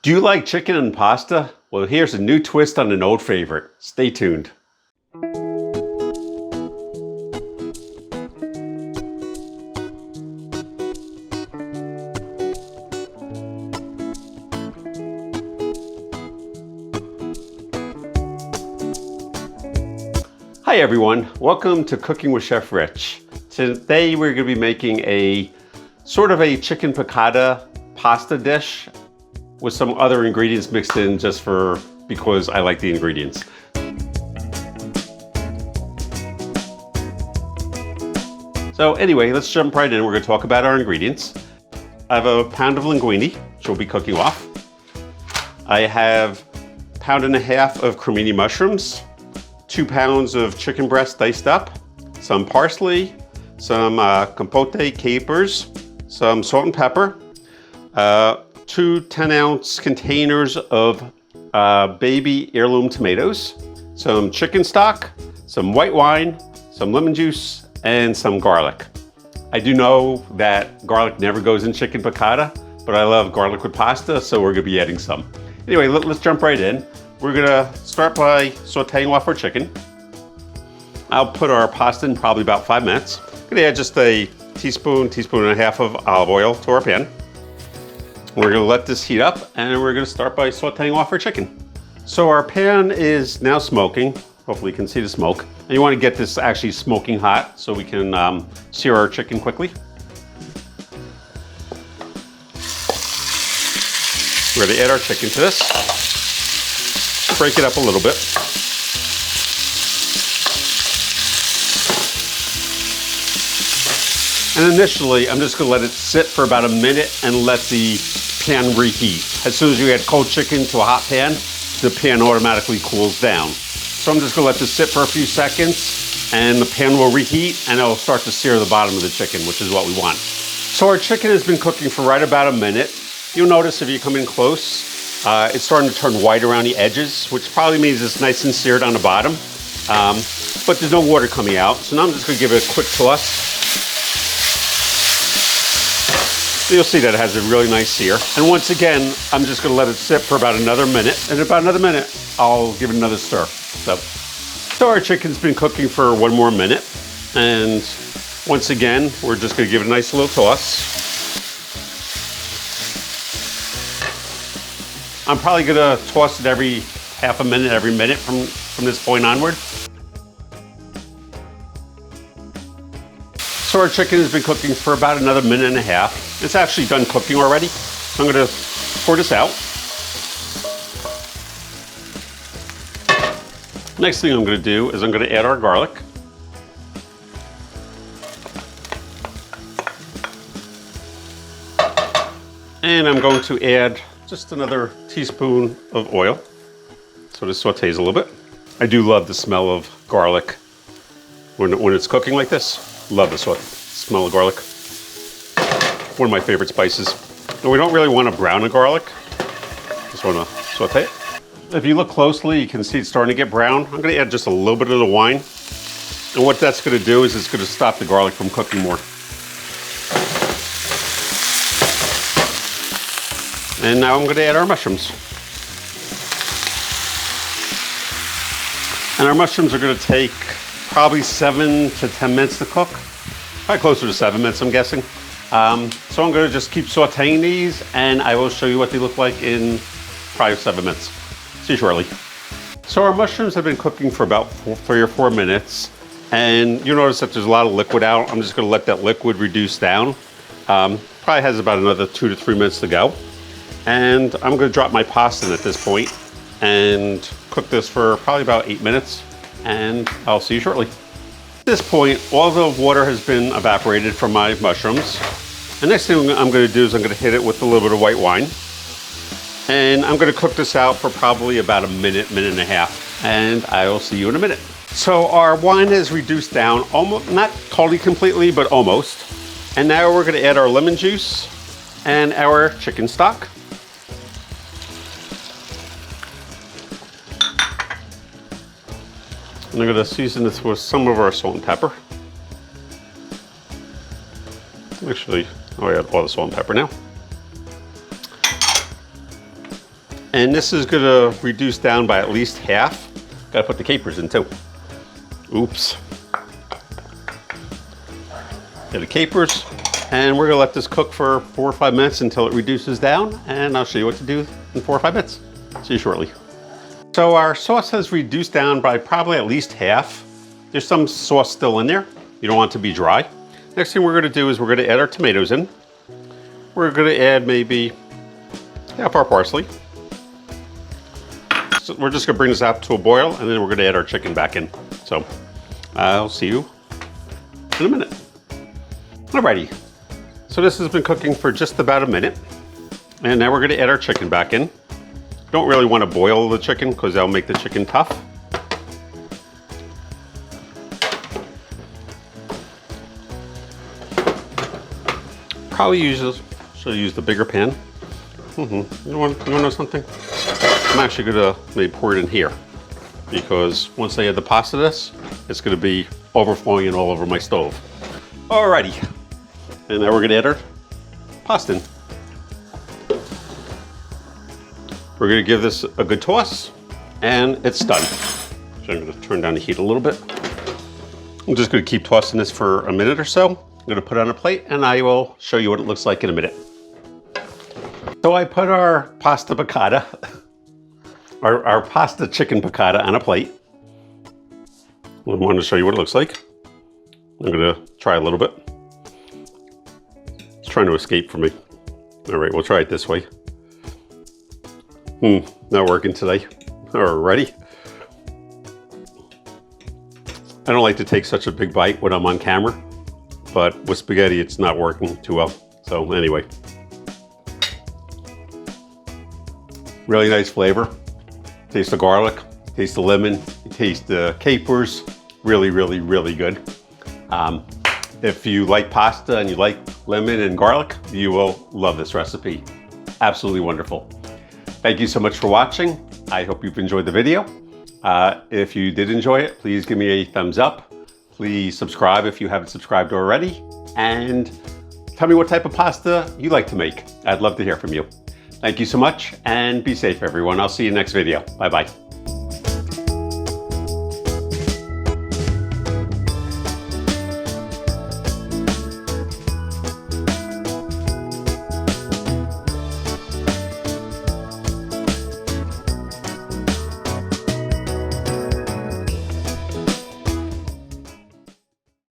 Do you like chicken and pasta? Well, here's a new twist on an old favorite. Stay tuned. Hi everyone, welcome to Cooking with Chef Rich. Today we're going to be making a sort of a chicken piccata pasta dish with some other ingredients mixed in just because I like the ingredients. So anyway, let's jump right in. We're going to talk about our ingredients. I have a pound of linguini, which we'll be cooking off. I have a pound and a half of cremini mushrooms, 2 pounds of chicken breast diced up, some parsley, some capote capers, some salt and pepper, 2 10-ounce containers of baby heirloom tomatoes, some chicken stock, some white wine, some lemon juice, and some garlic. I do know that garlic never goes in chicken piccata, but I love garlic with pasta, so we're gonna be adding some. Anyway, let's jump right in. We're gonna start by sauteing off our chicken. I'll put our pasta in probably about 5 minutes. I'm gonna add just a teaspoon and a half of olive oil to our pan. We're gonna let this heat up and we're gonna start by sauteing off our chicken. So our pan is now smoking. Hopefully you can see the smoke. And you wanna get this actually smoking hot so we can sear our chicken quickly. We're gonna add our chicken to this. Break it up a little bit. And initially, I'm just gonna let it sit for about a minute and let the pan reheat. As soon as you add cold chicken to a hot pan, the pan automatically cools down. So I'm just gonna let this sit for a few seconds and the pan will reheat and it'll start to sear the bottom of the chicken, which is what we want. So our chicken has been cooking for right about a minute. You'll notice if you come in close, it's starting to turn white around the edges, which probably means it's nice and seared on the bottom. But there's no water coming out. So now I'm just gonna give it a quick toss. You'll see that it has a really nice sear. And once again, I'm just gonna let it sit for about another minute. And in about another minute, I'll give it another stir. So our chicken's been cooking for 1 more minute. And once again, we're just gonna give it a nice little toss. I'm probably gonna toss it every half a minute, every minute from this point onward. So our chicken has been cooking for about another minute and a half. It's actually done cooking already. So I'm gonna pour this out. Next thing I'm gonna do is I'm gonna add our garlic. And I'm going to add just another teaspoon of oil. So this sautés a little bit. I do love the smell of garlic when it's cooking like this. Love the smell of garlic. One of my favorite spices. And we don't really want to brown the garlic. Just want to saute it. If you look closely, you can see it's starting to get brown. I'm going to add just a little bit of the wine. And what that's going to do is it's going to stop the garlic from cooking more. And now I'm going to add our mushrooms. And our mushrooms are going to take probably 7 to 10 minutes to cook. Probably closer to 7 minutes, I'm guessing. So I'm gonna just keep sauteing these and I will show you what they look like in probably 7 minutes. See you shortly. So our mushrooms have been cooking for about 3 or 4 minutes. And you'll notice that there's a lot of liquid out. I'm just gonna let that liquid reduce down. Probably has about another 2 to 3 minutes to go. And I'm gonna drop my pasta in at this point and cook this for probably about 8 minutes. And I'll see you shortly. At this point, all the water has been evaporated from my mushrooms. The next thing I'm gonna do is I'm gonna hit it with a little bit of white wine. And I'm gonna cook this out for probably about a minute, minute and a half. And I will see you in a minute. So our wine has reduced down, almost, not totally completely, but almost. And now we're gonna add our lemon juice and our chicken stock. And I'm gonna season this with some of our salt and pepper. Actually, I'll add all the salt and pepper now. And this is gonna reduce down by at least half. Gotta put the capers in too. Oops. Get the capers, and we're gonna let this cook for 4 or 5 minutes until it reduces down, and I'll show you what to do in 4 or 5 minutes. See you shortly. So our sauce has reduced down by probably at least half. There's some sauce still in there. You don't want it to be dry. Next thing we're gonna do is we're gonna add our tomatoes in. We're gonna add maybe half our parsley. So we're just gonna bring this out to a boil, and then we're gonna add our chicken back in. So I'll see you in a minute. Alrighty, so this has been cooking for just about a minute, and now we're gonna add our chicken back in. Don't really wanna boil the chicken because that'll make the chicken tough. Probably should use the bigger pan. You want to know something? I'm actually gonna maybe pour it in here because once I add the pasta to this, it's gonna be overflowing and all over my stove. Alrighty, and now we're gonna add our pasta in. We're gonna give this a good toss, and it's done. So I'm gonna turn down the heat a little bit. I'm just gonna keep tossing this for a minute or so. I'm gonna put it on a plate, and I will show you what it looks like in a minute. So I put our pasta piccata, our pasta chicken piccata on a plate. I wanted to show you what it looks like. I'm gonna try a little bit. It's trying to escape from me. All right, we'll try it this way. Not working today. Alrighty. I don't like to take such a big bite when I'm on camera, but with spaghetti, it's not working too well. So anyway. Really nice flavor. Taste the garlic, taste the lemon, taste the capers. Really, really, really good. If you like pasta and you like lemon and garlic, you will love this recipe. Absolutely wonderful. Thank you so much for watching. I hope you've enjoyed the video. If you did enjoy it, please give me a thumbs up. Please subscribe if you haven't subscribed already. And tell me what type of pasta you like to make. I'd love to hear from you. Thank you so much, and be safe, everyone. I'll see you next video. Bye-bye.